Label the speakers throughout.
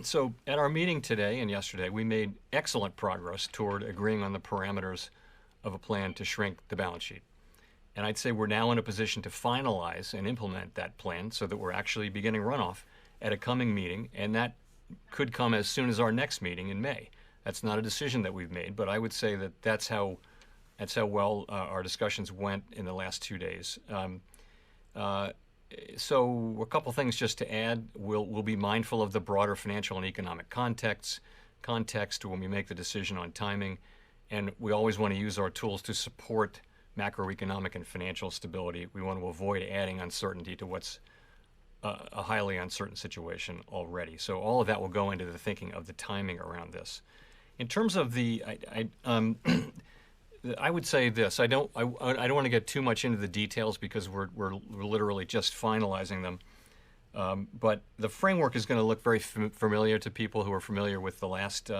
Speaker 1: So at our meeting today and yesterday, we made excellent progress toward agreeing on the parameters of a plan to shrink the balance sheet. And I'd say we're now in a position to finalize and implement that plan so that we're actually beginning runoff at a coming meeting, and that could come as soon as our next meeting in May. That's not a decision that we've made, but I would say that that's how well our discussions went in the last 2 days. So a couple things just to add. We'll be mindful of the broader financial and economic context when we make the decision on timing, and we always want to use our tools to support macroeconomic and financial stability. We want to avoid adding uncertainty to what's a highly uncertain situation already. So all of that will go into the thinking of the timing around this. In terms of I would say this. I don't want to get too much into the details because we're literally just finalizing them. But the framework is going to look very familiar to people who are familiar with the last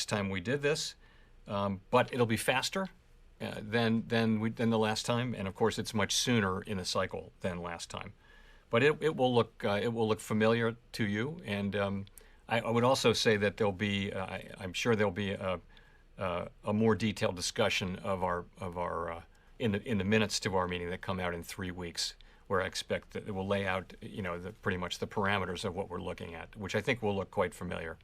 Speaker 1: time we did this. But it'll be faster than the last time, and of course it's much sooner in the cycle than last time. But it will look familiar to you, and I would also say that I'm sure there'll be a more detailed discussion of our in the minutes to our meeting that come out in 3 weeks, where I expect that it will lay out pretty much the parameters of what we're looking at, which I think will look quite familiar.